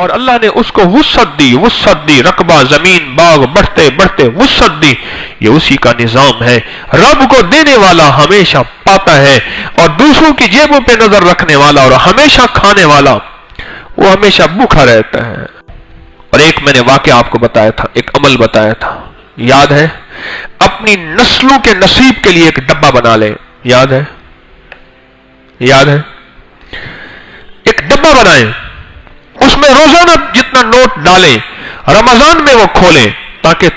اور اللہ نے اس کو وسعت دی، رقبہ زمین باغ بڑھتے بڑھتے وسعت دی. یہ اسی کا نظام ہے. رب کو دینے والا ہمیشہ پاتا ہے، اور دوسروں کی جیبوں پہ نظر رکھنے والا اور ہمیشہ کھانے والا وہ ہمیشہ بھوکا رہتا ہے. اور ایک میں نے واقعہ آپ کو بتایا تھا، ایک عمل بتایا تھا، یاد ہے؟ اپنی نسلوں کے نصیب کے لیے ایک ڈبہ بنا لیں. یاد ہے؟ ایک ڈبہ بنائیں، اس میں روزانہ جتنا نوٹ ڈالیں، رمضان میں وہ کھولیں تاکہ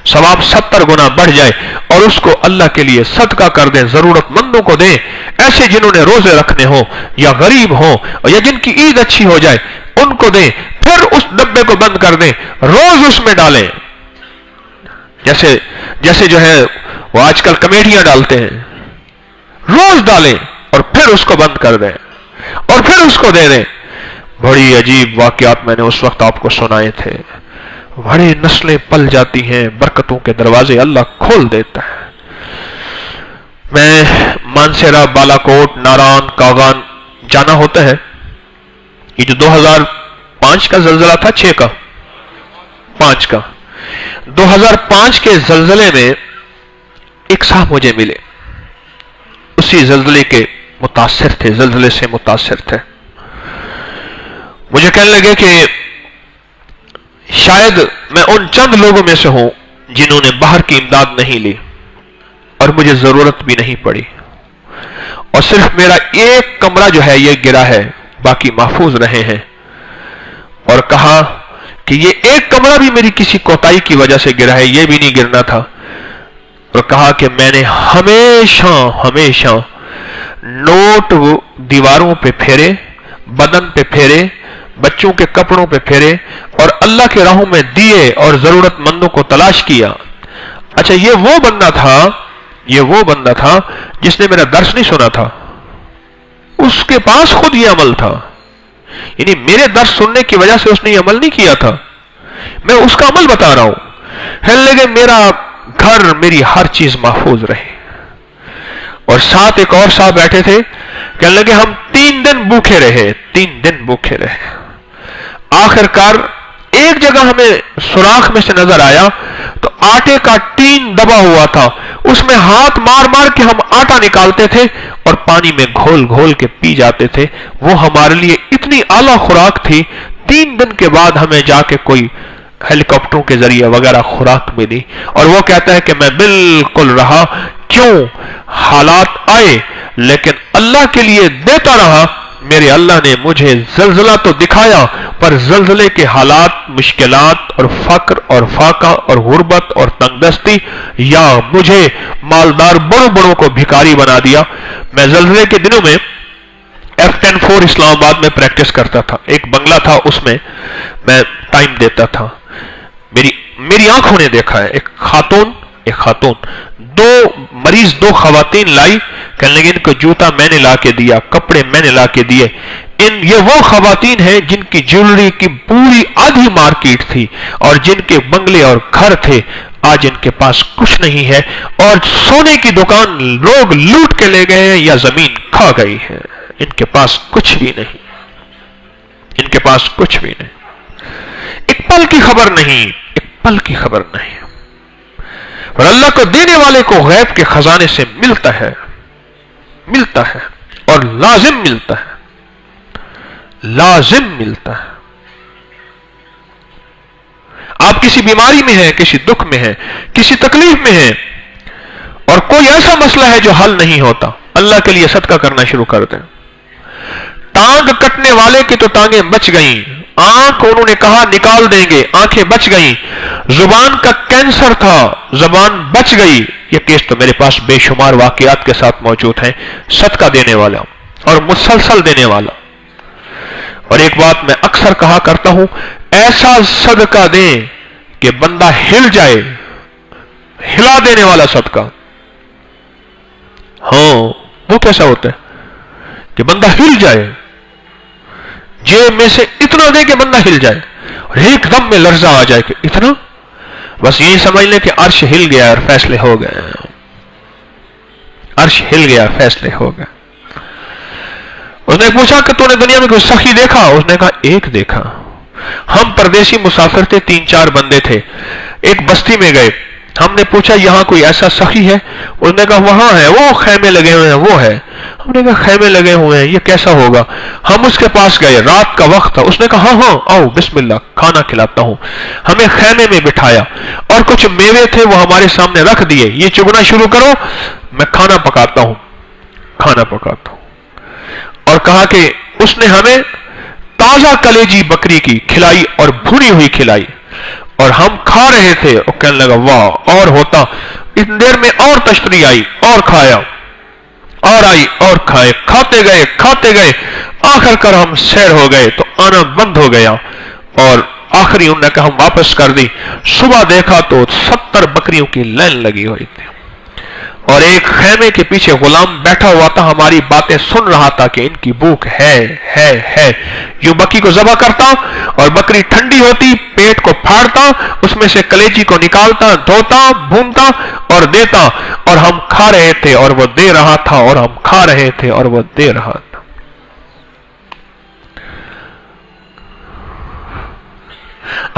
ثواب 70 گنا بڑھ جائے، اور اس کو اللہ کے لیے صدقہ کر دیں، ضرورت مندوں کو دیں، ایسے جنہوں نے روزے رکھنے ہوں یا غریب ہوں یا جن کی عید اچھی ہو جائے ان کو دیں. پھر اس ڈبے کو بند کر دیں، روز اس میں ڈالیں. جیسے جو ہے وہ آج کل کمیٹیاں ڈالتے ہیں، روز ڈالیں اور پھر اس کو بند کر دیں اور پھر اس کو دے دیں. بڑی عجیب واقعات میں نے اس وقت آپ کو سنائے تھے. بڑی نسلیں پل جاتی ہیں، برکتوں کے دروازے اللہ کھول دیتا ہے. میں مانسیرا، بالا کوٹ، ناران، کاغان جانا ہوتا ہے. یہ جو 2005 کا زلزلہ تھا، 6 کا 5 کا 2005 کے زلزلے میں ایک صاحب مجھے ملے، اسی زلزلے کے متاثر تھے، زلزلے سے متاثر تھے. مجھے کہنے لگے کہ شاید میں ان چند لوگوں میں سے ہوں جنہوں نے باہر کی امداد نہیں لی اور مجھے ضرورت بھی نہیں پڑی، اور صرف میرا ایک کمرہ جو ہے یہ گرا ہے، باقی محفوظ رہے ہیں. اور کہا کہ یہ ایک کمرہ بھی میری کسی کوتاہی کی وجہ سے گرا ہے، یہ بھی نہیں گرنا تھا. اور کہا کہ میں نے ہمیشہ نوٹ دیواروں پہ پھیرے، بدن پہ پھیرے، بچوں کے کپڑوں پہ پھیرے اور اللہ کے راہوں میں دیے اور ضرورت مندوں کو تلاش کیا. اچھا، یہ وہ بندہ تھا جس نے میرا درس نہیں سنا تھا، اس کے پاس خود یہ عمل تھا. یعنی میرے درس سننے کی وجہ سے اس نے یہ عمل نہیں کیا تھا، میں اس کا عمل بتا رہا ہوں. کہنے لگے میرا گھر، میری ہر چیز محفوظ رہے. اور ساتھ ایک اور صاحب بیٹھے تھے، کہنے لگے ہم 3 دن بھوکے رہے. آخر کار ایک جگہ ہمیں سوراخ میں سے نظر آیا تو آٹے کا ٹین دبا ہوا تھا، اس میں ہاتھ مار مار کے ہم آٹا نکالتے تھے اور پانی میں گھول گھول کے پی جاتے تھے. وہ ہمارے لیے اتنی اعلیٰ خوراک تھی. 3 دن کے بعد ہمیں جا کے کوئی ہیلی کاپٹروں کے ذریعے وغیرہ خوراک ملی. اور وہ کہتا ہے کہ میں بالکل رہا، کیوں؟ حالات آئے لیکن اللہ کے لیے دیتا رہا. میرے اللہ نے مجھے زلزلہ تو دکھایا، پر زلزلے کے حالات، مشکلات اور فقر اور فاقہ اور غربت اور تنگ دستی یا مجھے مالدار بڑوں کو بھکاری بنا دیا. میں زلزلے کے دنوں میں F-10-4 اسلام آباد میں پریکٹس کرتا تھا. ایک بنگلہ تھا، اس میں میں ٹائم دیتا تھا. میری آنکھوں نے دیکھا ہے ایک خاتون 2 خواتین لائی، کہنے لگے ان کو جوتا میں نے لا کے دیا، کپڑے میں نے لا کے دیے. یہ وہ خواتین ہیں جن کی جیولری کی پوری آدھی مارکیٹ تھی اور جن کے بنگلے اور گھر تھے. آج ان کے پاس کچھ نہیں ہے اور سونے کی دکان لوگ لوٹ کے لے گئے ہیں یا زمین کھا گئی ہے. ان کے پاس کچھ بھی نہیں. ایک پل کی خبر نہیں. اور اللہ کو دینے والے کو غیب کے خزانے سے ملتا ہے اور لازم ملتا ہے. آپ کسی بیماری میں ہیں، کسی دکھ میں ہیں، کسی تکلیف میں ہیں اور کوئی ایسا مسئلہ ہے جو حل نہیں ہوتا، اللہ کے لیے صدقہ کرنا شروع کر دیں. ٹانگ کٹنے والے کی تو ٹانگیں بچ گئیں، آنکھ انہوں نے کہا نکال دیں گے، آنکھیں بچ گئیں. زبان کا کینسر تھا، زبان بچ گئی. یہ کیس تو میرے پاس بے شمار واقعات کے ساتھ موجود ہیں. صدقہ دینے والا اور مسلسل دینے والا. اور ایک بات میں اکثر کہا کرتا ہوں، ایسا صدقہ دیں کہ بندہ ہل جائے، ہلا دینے والا صدقہ. ہاں، وہ کیسا ہوتا ہے کہ بندہ ہل جائے، جیب میں سے اتنا دے کہ بندہ ہل جائے اور ایک دم میں لرزہ آ جائے کہ اتنا، بس یہی سمجھ لیں کہ عرش ہل گیا اور فیصلے ہو گئے. عرش ہل گیا، فیصلے ہو گئے. اس نے پوچھا کہ تو نے دنیا میں کوئی سخی دیکھا؟ اس نے کہا ایک دیکھا. ہم پردیسی مسافر تھے، 3-4 بندے تھے، ایک بستی میں گئے، ہم نے پوچھا یہاں کوئی ایسا سخی ہے؟ اس نے کہا وہاں ہے، وہ خیمے لگے ہوئے ہیں، وہ ہے۔ ہم نے کہا خیمے لگے ہوئے ہیں، یہ کیسا ہوگا؟ ہم اس کے پاس گئے، رات کا وقت تھا، اس نے کہا ہاں آؤ بسم اللہ کھانا کھلاتا ہوں۔ ہمیں خیمے میں بٹھایا اور کچھ میوے تھے وہ ہمارے سامنے رکھ دیے، یہ چگنا شروع کرو، میں کھانا پکاتا ہوں۔ اور کہا کہ اس نے ہمیں تازہ کلیجی بکری کی کھلائی اور بھنی ہوئی کھلائی، اور ہم کھا رہے تھے، اور کہنے لگا واہ اور ہوتا، اتنی دیر میں اور تشتری آئی اور کھایا اور آئی اور کھائے، کھاتے گئے آخر کر ہم سیر ہو گئے تو آنا بند ہو گیا، اور آخری انہوں نے کہا ہم واپس کر دی۔ صبح دیکھا تو 70 بکریوں کی لائن لگی ہوئی تھی، اور ایک خیمے کے پیچھے غلام بیٹھا ہوا تھا، ہماری باتیں سن رہا تھا کہ ان کی بھوک ہے۔ یوں بکری کو ذبح کرتا اور بکری ٹھنڈی ہوتی، پیٹ کو پھاڑتا، اس میں سے کلیجی کو نکالتا، دھوتا، بھونتا اور دیتا، اور ہم کھا رہے تھے اور وہ دے رہا تھا، اور ہم کھا رہے تھے اور وہ دے رہا تھا۔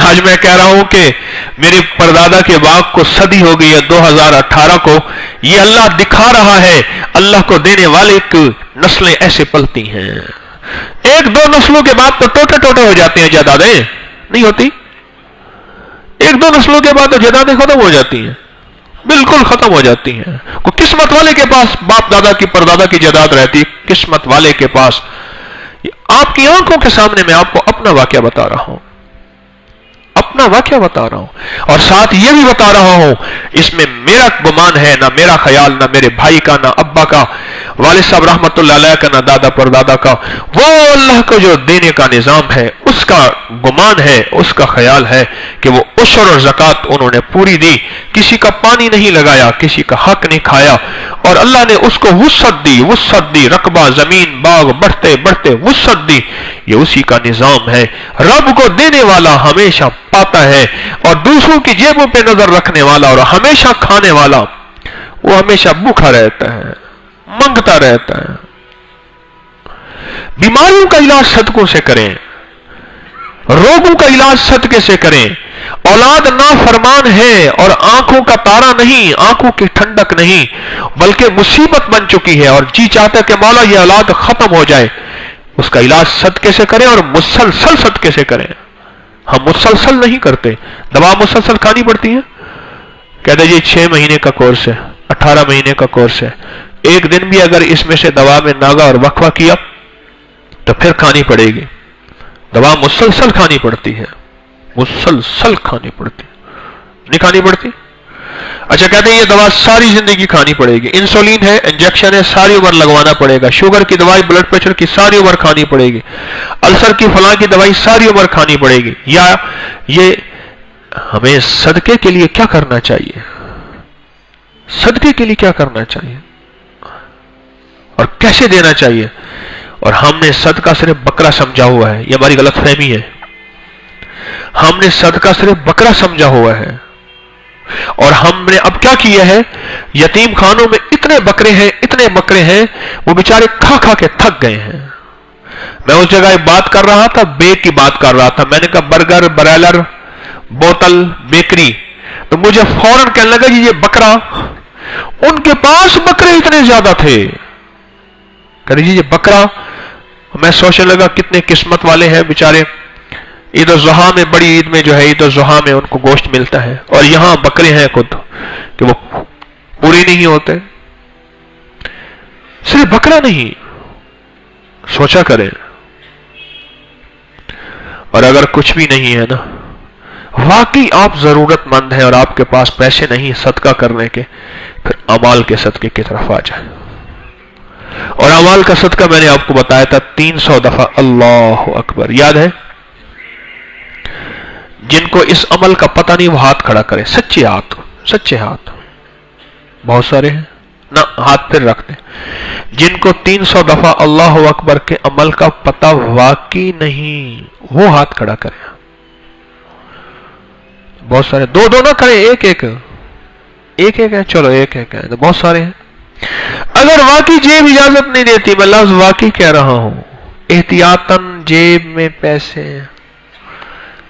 آج میں کہہ رہا ہوں کہ میرے پردادا کے باغ کو صدی ہو گئی ہے، 2018 کو، یہ اللہ دکھا رہا ہے، اللہ کو دینے والے کی نسلیں ایسے پلتی ہیں۔ 1-2 نسلوں کے بعد تو ٹوٹے ہو جاتے ہیں، جائیدادیں نہیں ہوتی، 1-2 نسلوں کے بعد تو جائیدادیں ختم ہو جاتی ہیں، بالکل ختم ہو جاتی ہیں۔ کوئی قسمت والے کے پاس باپ دادا کی پردادا کی جائیداد رہتی، قسمت والے کے پاس۔ آپ کی آنکھوں کے سامنے میں آپ کو اپنا واقعہ بتا رہا ہوں، اور ساتھ یہ بھی بتا رہا ہوں، اس میں میرا گمان ہے، نہ میرا خیال، نہ میرے بھائی کا، نہ ابا کا، والد صاحب رحمت اللہ علیہ کا، نہ دادا پردادا کا، وہ اللہ کو جو دینے کا نظام ہے اس کا گمان ہے، اس کا خیال ہے کہ وہ عشر اور زکوٰۃ انہوں نے پوری دی، کسی کا پانی نہیں لگایا، کسی کا حق نہیں کھایا، اور اللہ نے اس کو وسعت دی، رقبہ زمین باغ بڑھتے وسعت دی۔ یہ اسی کا نظام ہے۔ رب کو دینے والا ہمیشہ پاتا ہے، اور دوسروں کی جیبوں پہ نظر رکھنے والا اور ہمیشہ کھانے والا، وہ ہمیشہ بھوکا رہتا ہے، منگتا رہتا ہے۔ بیماریوں کا علاج صدقوں سے کریں، روگوں کا علاج صدقے سے کریں۔ اولاد نافرمان ہے اور آنکھوں کا تارا نہیں، آنکھوں کی ٹھنڈک نہیں، بلکہ مصیبت بن چکی ہے، اور جی چاہتا ہے کہ مولا یہ اولاد ختم ہو جائے، اس کا علاج صدقے سے کریں اور مسلسل صدقے سے کریں۔ ہم مسلسل نہیں کرتے، دوا مسلسل کھانی پڑتی ہے، کہتے جی 6 مہینے کا کورس ہے، 18 مہینے کا کورس ہے، ایک دن بھی اگر اس میں سے دوا میں ناغا اور وقفہ کیا تو پھر کھانی پڑے گی۔ دوا مسلسل کھانی پڑتی ہے، مسلسل کھانی پڑتی، نہیں کھانی پڑتی؟ اچھا کہتے ہیں یہ دوا ساری زندگی کھانی پڑے گی، انسولین ہے، انجیکشن ہے، ساری عمر لگوانا پڑے گا، شوگر کی دوائی، بلڈ پریشر کی ساری عمر کھانی پڑے گی، السر کی فلاں کی دوائی ساری عمر کھانی پڑے گی۔ یا یہ ہمیں صدقے کے لیے کیا کرنا چاہیے؟ صدقے کے لیے کیا کرنا چاہیے اور کیسے دینا چاہیے؟ اور ہم نے صدقہ صرف بکرا سمجھا ہوا ہے، یہ ہماری غلط فہمی ہے۔ ہم نے صدقہ صرف بکرا سمجھا ہوا ہے، اور ہم نے اب کیا کیا ہے، یتیم خانوں میں اتنے بکرے ہیں، وہ بیچارے کھا کے تھک گئے ہیں۔ میں اس جگہ بات کر رہا تھا، بیک کی بات کر رہا تھا، میں نے کہا برگر، برائلر، بوتل، بیکری، تو مجھے فوراً کہنے لگا جی یہ بکرا، ان کے پاس بکرے اتنے زیادہ تھے، کہہ رہے جی یہ بکرا۔ میں سوچنے لگا کتنے قسمت والے ہیں بیچارے، عید الضحیٰ میں، بڑی عید میں جو ہے عید الضحیٰ میں ان کو گوشت ملتا ہے، اور یہاں بکرے ہیں خود کہ وہ پورے نہیں ہوتے۔ صرف بکرا نہیں، سوچا کریں، اور اگر کچھ بھی نہیں ہے نا، واقعی آپ ضرورت مند ہیں اور آپ کے پاس پیسے نہیں صدقہ کرنے کے، پھر اعمال کے صدقے کی طرف آ جائیں۔ اور اعمال کا صدقہ میں نے آپ کو بتایا تھا 300 دفعہ اللہ اکبر، یاد ہے؟ جن کو اس عمل کا پتہ نہیں وہ ہاتھ کھڑا کرے، سچے ہاتھ، بہت سارے ہیں نہ، ہاتھ پھر رکھ دیں۔ جن کو 300 دفعہ اللہ اکبر کے عمل کا پتہ واقعی نہیں، وہ ہاتھ کھڑا کرے۔ بہت سارے، 2 نہ کریں، ایک ہے، چلو ایک ہے، تو بہت سارے ہیں۔ اگر واقعی جیب اجازت نہیں دیتی، میں لفظ واقعی کہہ رہا ہوں، احتیاطاً جیب میں پیسے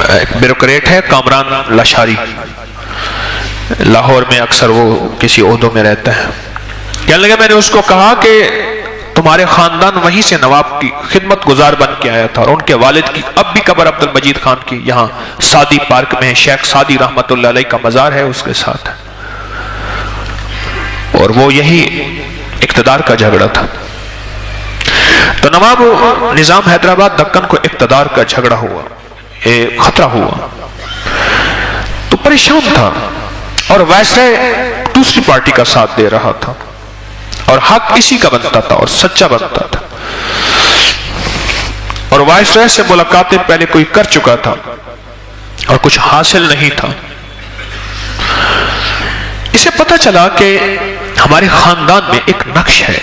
بیوروکریٹ ہے کامران لاشاری، لاہور میں اکثر وہ کسی عہدوں میں رہتا ہے. کہنے لگا میں نے اس کو کہا کہ تمہارے خاندان وہیں سے نواب کی خدمت گزار بن کے آیا تھا، اور ان کے والد کی اب بھی قبر عبد المجید خان کی یہاں سعدی پارک میں ہے، شیخ سعدی رحمت اللہ علیہ کا مزار ہے اس کے ساتھ، اور وہ یہی اقتدار کا جھگڑا تھا. تو نواب نظام حیدرآباد دکن کو اقتدار کا جھگڑا ہوا، خطرہ ہوا تو پریشان تھا، اور ویسے دوسری پارٹی کا ساتھ دے رہا تھا، اور حق اسی کا بنتا تھا اور سچا بنتا تھا، اور وائسرائے سے ملاقاتیں پہلے کوئی کر چکا تھا اور کچھ حاصل نہیں تھا. اسے پتہ چلا کہ ہمارے خاندان میں ایک نقش ہے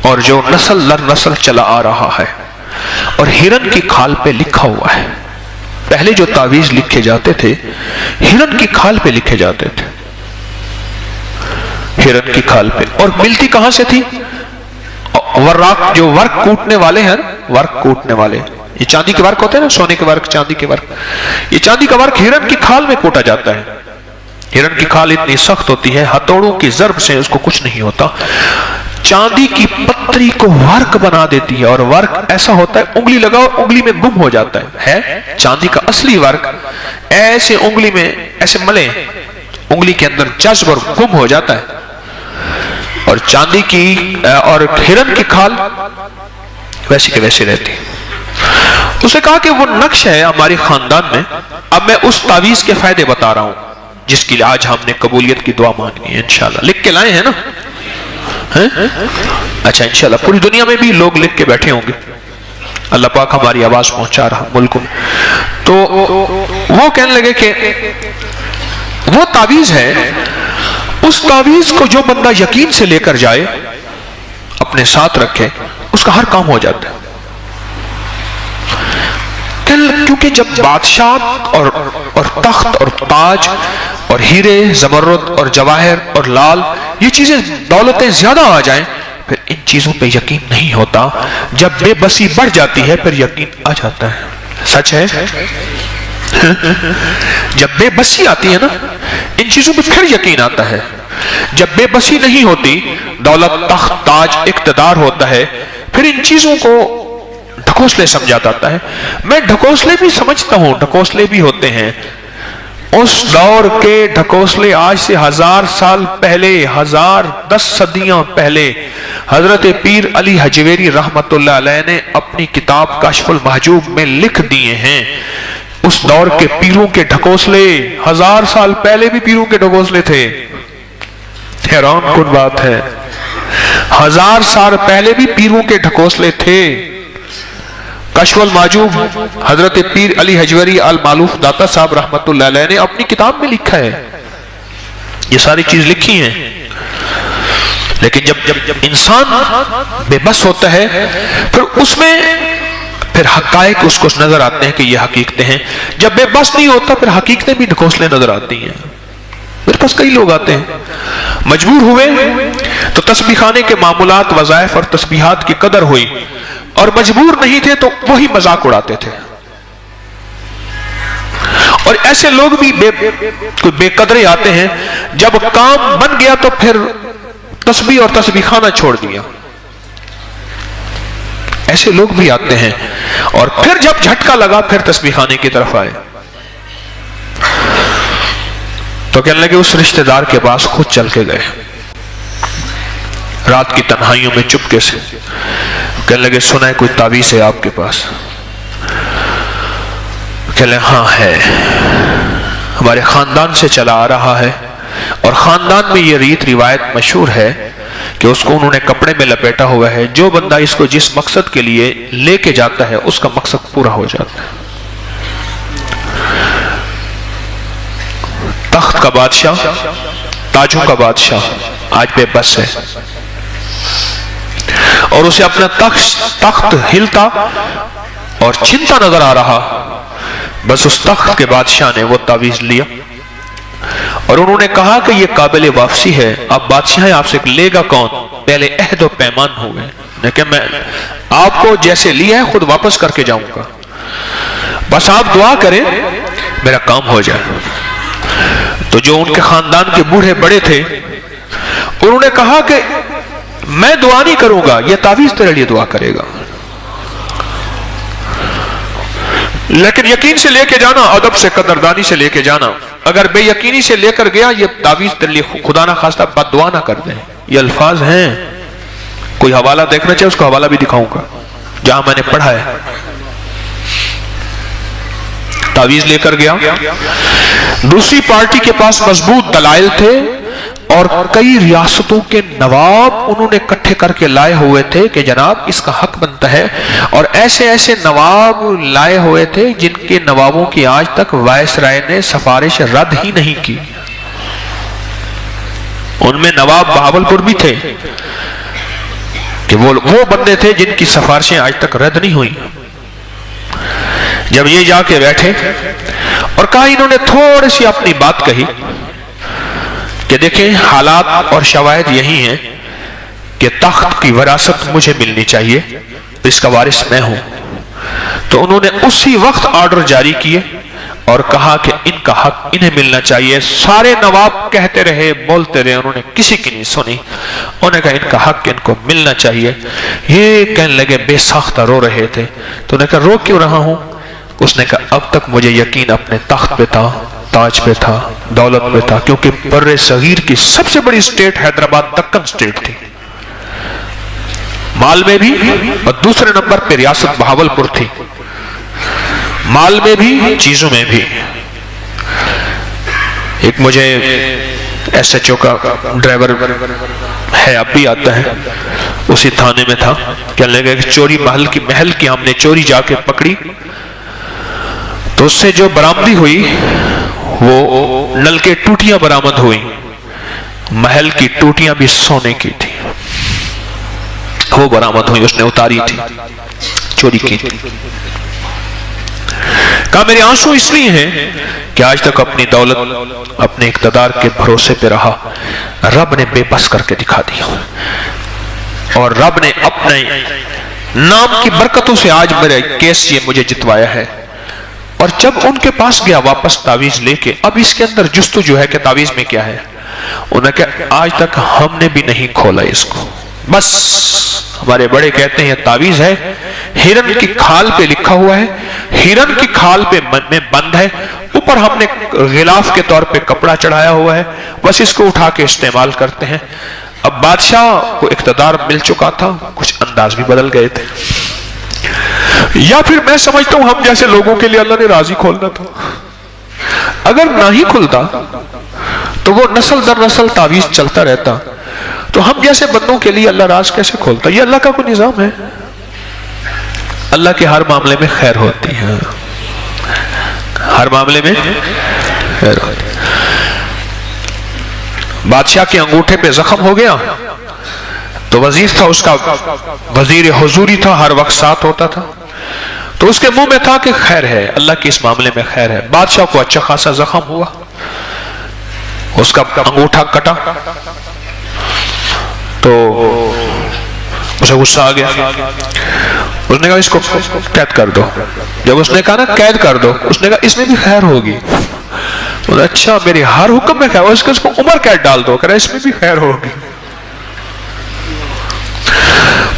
اور جو نسل در نسل چلا آ رہا ہے، اور ہرن کی کھال پہ لکھا ہوا ہے. پہلے جو تعویذ لکھے جاتے تھے ہرن کی کھال پہ لکھے جاتے تھے، ہرن کی کھال پہ، اور ملتی کہاں سے تھی؟ وراق، جو ورق کوٹنے والے ہیں، ورق کوٹنے والے، یہ چاندی کے ورق ہوتے ہیں نا، سونے کے ورق، چاندی کے ورق، یہ چاندی کا ورق ہرن کی کھال میں کوٹا جاتا ہے. ہرن کی کھال اتنی سخت ہوتی ہے، ہتھوڑوں کی ضرب سے اس کو کچھ نہیں ہوتا، چاندی کی پتری کو ورق بنا دیتی ہے، اور ورق ایسا ہوتا ہے انگلی لگاؤ انگلی میں گم ہو جاتا ہے چاندی کا اصلی ورق ایسے انگلی میں ایسے ملے انگلی کے اندر جذب اور گم ہو جاتا ہے. اور چاندی کی اور ہرن کی کھال ویسی کے ویسی رہتی. اسے کہا کہ وہ نقش ہے ہماری خاندان میں. اب میں اس تعویذ کے فائدے بتا رہا ہوں جس کے لیے آج ہم نے قبولیت کی دعا مانگی ہے. انشاءاللہ لکھ کے لائے ہیں نا؟ اچھا انشاءاللہ پوری دنیا میں بھی لوگ لکھ کے بیٹھے ہوں گے. اللہ پاک ہماری آواز پہنچا رہا ملک میں. تو وہ کہنے لگے کہ وہ تعویذ ہے، اس تعویذ کو جو بندہ یقین سے لے کر جائے اپنے ساتھ رکھے اس کا ہر کام ہو جاتا ہے. کیونکہ جب بادشاہ اور تخت اور تاج اور ہیرے زمرد اور جواہر اور لال یہ چیزیں دولتیں زیادہ آ جائیں پھر ان چیزوں پہ یقین نہیں ہوتا. جب بے بسی بڑھ جاتی ہے پھر یقین آ جاتا ہے. سچ ہے؟ جب بے بسی آتی ہے نا ان چیزوں پہ پھر یقین آتا ہے. جب بے بسی نہیں ہوتی، دولت، تخت، تاج، اقتدار ہوتا ہے، پھر ان چیزوں کو ڈھکوسلے سمجھا جاتا ہے. میں ڈھکوسلے بھی سمجھتا ہوں، ڈھکوسلے بھی ہوتے ہیں. اس دور کے ڈھکوسلے آج سے 1000 سال پہلے، 1010 صدیاں پہلے حضرت پیر علی حجویری رحمت اللہ علیہ نے اپنی کتاب کشف المحجوب میں لکھ دیے ہیں. اس دور کے پیروں کے ڈھکوسلے 1000 سال پہلے بھی پیروں کے ڈھکوسلے تھے. حیران کن بات ہے، 1000 سال پہلے بھی پیروں کے ڈھکوسلے تھے. کشف المحجوب حضرت پیر علی حجویری المعلوف داتا صاحب رحمت اللہ علیہ نے اپنی کتاب میں لکھا ہے. یہ ساری چیز لکھی ہیں. لیکن جب انسان بے بس ہوتا ہے پھر اس میں پھر حقائق اس کو نظر آتے ہیں کہ یہ حقیقتیں ہیں. جب بے بس نہیں ہوتا پھر حقیقتیں بھی ڈھکوسلے نظر آتی ہیں. میرے پاس کئی لوگ آتے ہیں مجبور ہوئے تو تسبیح خانے کے معمولات، وظائف اور تسبیحات کی قدر ہوئی، اور مجبور نہیں تھے تو وہی مذاق اڑاتے تھے. اور ایسے لوگ بھی بے قدرے آتے ہیں جب کام بن گیا تو پھر تسبیح اور تسبیح خانہ چھوڑ دیا. ایسے لوگ بھی آتے ہیں اور پھر جب جھٹکا لگا پھر تسبیح خانے کی طرف آئے. تو کہنے لگے اس رشتہ دار کے پاس خود چل کے گئے رات کی تنہائیوں میں چپکے سے. کہنے لگے سنا ہے کوئی تعویذ ہے آپ کے پاس؟ کہنے لگے ہاں ہے، ہمارے خاندان سے چلا آ رہا ہے، اور خاندان میں یہ ریت روایت مشہور ہے کہ اس کو انہوں نے کپڑے میں لپیٹا ہوا ہے. جو بندہ اس کو جس مقصد کے لیے لے کے جاتا ہے اس کا مقصد پورا ہو جاتا ہے. تخت کا بادشاہ، تاجوں کا بادشاہ آج بے بس ہے، اور اسے اپنا تخت ہلتا اور چھنتا نظر آ رہا. بس اس تخت کے بادشاہ نے وہ تعویذ لیا اور انہوں نے کہا کہ یہ قابل واپسی ہے. اب بادشاہ آپ سے لے گا کون؟ پہلے عہد و پیمان ہوئے، لیکن میں آپ کو جیسے لیا ہے خود واپس کر کے جاؤں گا. بس آپ دعا کریں میرا کام ہو جائے۔ تو جو ان کے خاندان کے بوڑھے بڑے تھے انہوں نے کہا کہ میں دعا نہیں کروں گا، یہ تعویذ تیرے لیے دعا کرے گا، لیکن یقین سے لے کے جانا، ادب سے قدردانی سے لے کے جانا، اگر بے یقینی سے لے کر گیا یہ تعویذ تیرے لیے خدا نہ خواستہ بد دعا نہ کر دیں۔ یہ الفاظ ہیں، کوئی حوالہ دیکھنا چاہے اس کو حوالہ بھی دکھاؤں گا جہاں میں نے پڑھا ہے۔ تعویذ لے کر گیا، دوسری پارٹی کے پاس مضبوط دلائل تھے اور کئی ریاستوں کے نواب انہوں نے اکٹھے کر کے لائے ہوئے تھے کہ جناب اس کا حق بنتا ہے، اور ایسے ایسے نواب لائے ہوئے تھے جن کے نوابوں کی آج تک وائس رائے نے سفارش رد ہی نہیں کی۔ ان میں نواب بہاولپور بھی تھے کہ وہ بندے تھے جن کی سفارشیں آج تک رد نہیں ہوئی۔ جب یہ جا کے بیٹھے اور کہا، انہوں نے تھوڑی سی اپنی بات کہی کہ دیکھیں حالات اور شواہد یہی ہیں کہ تخت کی وراثت مجھے ملنی چاہیے، اس کا وارث میں ہوں۔ تو انہوں نے اسی وقت آرڈر جاری کیے اور کہا کہ ان کا حق انہیں ملنا چاہیے۔ سارے نواب کہتے رہے، بولتے رہے، انہوں نے کسی کی نہیں سنی۔ انہوں نے کہا ان کا حق ان کو ملنا چاہیے۔ یہ کہنے لگے، بے ساختہ رو رہے تھے۔ تو انہوں نے کہا رو کیوں رہا ہوں؟ اس نے کہا اب تک مجھے یقین اپنے تخت پہ تھا، تاج پہ تھا، دولت پہ تھا، کیونکہ بر صغیر کی سب سے بڑی سٹیٹ حیدرآباد دکن سٹیٹ تھی، مال میں بھی، اور دوسرے نمبر پہ ریاست بہاولپور تھی، مال میں بھی چیزوں میں بھی۔ ایک مجھے ایس ایچ او کا ڈرائیور ہے، اب بھی آتا ہے، اسی تھانے میں تھا، کہنے لگا کہ چوری محل کی ہم نے چوری جا کے پکڑی، تو اس سے جو برآمدی ہوئی وہ نل کے ٹوٹیاں برآمد ہوئی، محل کی ٹوٹیاں بھی سونے کی تھی، وہ برآمد ہوئی، اس نے اتاری تھی، چوری کی تھی۔ کہا میرے آنسو اس لیے ہیں کہ آج تک اپنی دولت، اپنے اقتدار کے بھروسے پہ رہا، رب نے بے بس کر کے دکھا دیا، اور رب نے اپنے نام کی برکتوں سے آج میرے کیس یہ مجھے جتوایا ہے۔ اور جب ان کے پاس گیا واپس تعویذ لے کے، اب اس کے اندر جستجو ہے کہ تعویذ میں کیا ہے، انہوں نے کہا آج تک ہم نے بھی نہیں کھولا اس کو، بس ہمارے بڑے کہتے ہیں یہ تعویذ ہے، ہرن کی کھال پہ لکھا ہوا ہے، ہرن کی کھال پہ میں بند ہے، اوپر ہم نے غلاف کے طور پہ کپڑا چڑھایا ہوا ہے، بس اس کو اٹھا کے استعمال کرتے ہیں۔ اب بادشاہ کو اقتدار مل چکا تھا، کچھ انداز بھی بدل گئے تھے، یا پھر میں سمجھتا ہوں ہم جیسے لوگوں کے لیے اللہ نے راضی کھولنا تھا، اگر نہ ہی کھلتا تو وہ نسل در نسل تعویذ چلتا رہتا، تو ہم جیسے بندوں کے لیے اللہ راز کیسے کھولتا؟ یہ اللہ کا کوئی نظام ہے؟ اللہ کے ہر معاملے میں خیر ہوتی ہے، ہر معاملے میں خیر ہوتی ہے۔ بادشاہ کے انگوٹھے پہ زخم ہو گیا تو وزیر تھا، اس کا وزیر حضوری تھا، ہر وقت ساتھ ہوتا تھا، تو اس کے منہ میں تھا کہ خیر ہے، اللہ کے اس معاملے میں خیر ہے۔ بادشاہ کو اچھا خاصا زخم ہوا، اس کا انگوٹھا کٹا تو اسے غصہ آ گیا، اس نے کہا اس کو قید کر دو۔ جب اس نے کہا نا قید کر دو، اس نے کہا اس میں بھی خیر ہوگی، اچھا میرے ہر حکم میں خیر، اس کو عمر قید ڈال دو، کہہ رہا اس میں بھی خیر ہوگی۔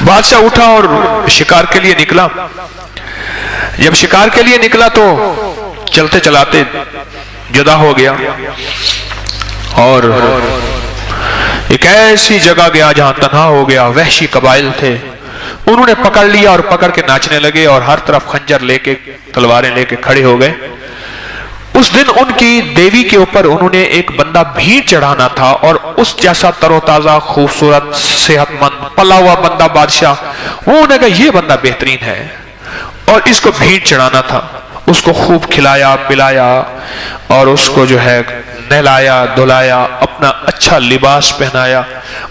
بادشاہ اٹھا اور شکار کے لیے نکلا، جب شکار کے لیے نکلا تو چلتے چلاتے جدا ہو گیا، اور ایک ایسی جگہ گیا جہاں تنہا ہو گیا، وحشی قبائل تھے، انہوں نے پکڑ لیا اور پکڑ کے ناچنے لگے، اور ہر طرف خنجر لے کے، تلواریں لے کے کھڑے ہو گئے۔ اس دن ان کی دیوی کے اوپر انہوں نے ایک بندہ بھیڑ چڑھانا تھا، اور اس جیسا تر و تازہ، خوبصورت، صحت مند، پلا ہوا بندہ بادشاہ، وہ انہوں نے کہا یہ بندہ بہترین ہے، اور اس کو بھیڑ چڑھانا تھا۔ اس کو خوب کھلایا پلایا اور اس کو جو ہے نہلایا دھلایا، اپنا اچھا لباس پہنایا،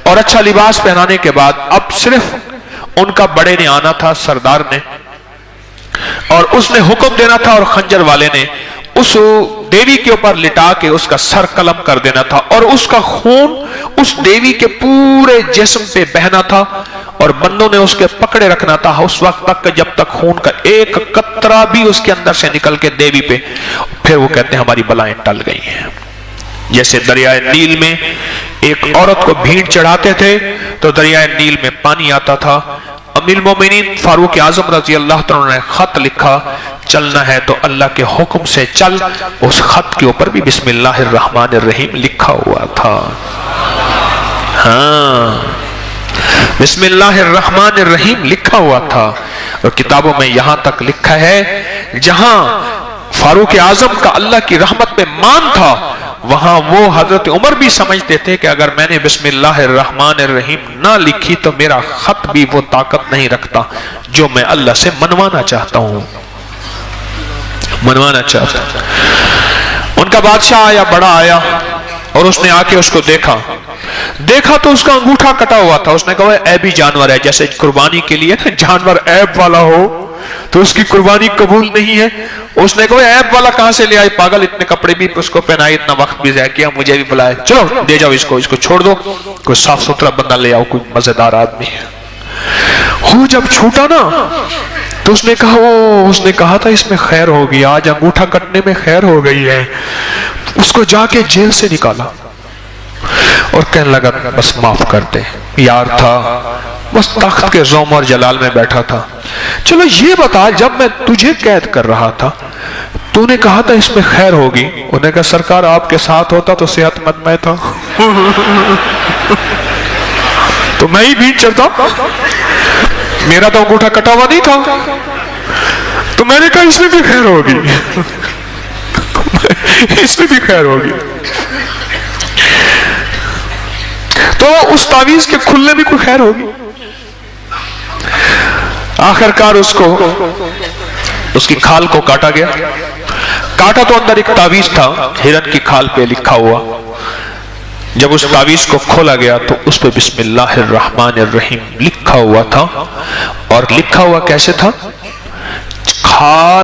اور اچھا لباس پہنانے کے بعد اب صرف ان کا بڑے نے آنا تھا، سردار نے، اور اس نے حکم دینا تھا، اور خنجر والے نے اس دیوی کے اوپر لٹا کے اس کا سر قلم کر دینا تھا، اور اس کا خون اس دیوی کے پورے جسم پہ بہنا تھا، اور بندوں نے اس کے پکڑے رکھنا تھا اس وقت تک جب تک خون کا ایک قطرہ بھی اس کے اندر سے نکل کے دیوی پہ، پھر وہ کہتے ہیں ہماری بلائیں ٹل گئی ہیں۔ جیسے دریائے نیل میں ایک عورت کو بھیڑ چڑھاتے تھے تو دریائے نیل میں پانی آتا تھا، امیر المومنین فاروق اعظم رضی اللہ تعالیٰ نے خط لکھا، چلنا ہے تو اللہ کے حکم سے چل۔ اس خط کے اوپر بھی بسم اللہ الرحمن الرحیم لکھا ہوا تھا۔ ہاں، بسم اللہ الرحمن الرحیم لکھا ہوا تھا، اور کتابوں میں یہاں تک لکھا ہے جہاں فاروق اعظم کا اللہ کی رحمت پہ مان تھا، وہاں وہ حضرت عمر بھی سمجھتے تھے کہ اگر میں نے بسم اللہ الرحمن الرحیم نہ لکھی تو میرا خط بھی وہ طاقت نہیں رکھتا جو میں اللہ سے منوانا چاہتا ہوں، منوانا چاہتا ہوں۔ ان کا بادشاہ آیا، بڑا آیا، اور اس نے آ کے اس کو دیکھا تو اس کا انگوٹھا کٹا ہوا تھا۔ اس نے کہا عیبی جانور ہے، جیسے قربانی کے لیے جانور عیب والا ہو تو اس کی قربانی قبول نہیں ہے۔ اس نے کہا عیب والا کہاں سے لے آئے پاگل، اتنے کپڑے بھی اس کو پہنائے، اتنا وقت بھی ضائع کیا، مجھے بھی بلائے، چلو دے جاؤ اس کو چھوڑ دو، کوئی صاف ستھرا بندہ لے آؤ، کوئی مزیدار آدمی ہے۔ وہ جب چھوٹا نا تو اس نے کہا تھا اس میں خیر ہوگی، آج انگوٹھا کٹنے میں خیر ہو گئی ہے۔ اس کو جا کے جیل سے نکالا اور کہنے لگا بس معاف کر دے، یار تھا، بس تخت کے زوم اور جلال میں بیٹھا تھا۔ چلو یہ بتا، جب میں تجھے قید کر رہا تھا تو نے کہا تھا اس میں خیر ہوگی، انہوں نے کہا سرکار آپ کے ساتھ ہوتا تو صحت مند میں تھا تو میں ہی بھیڑ چڑھتا، میرا تو انگوٹھا کٹا ہوا نہیں تھا، تو میں نے کہا اس میں بھی خیر ہوگی اس میں بھی خیر ہوگی، تو اس تعویذ کے کھلنے میں کوئی خیر ہوگی۔ آخر کار اس کی کھال کو کاٹا گیا، کاٹا تو اندر ایک تعویذ تھا ہرن کی کھال پہ لکھا ہوا، جب اس تعویذ کو کھولا گیا تو اس پہ بسم اللہ الرحمن الرحیم لکھا ہوا تھا، اور لکھا ہوا کیسے تھا؟ کھال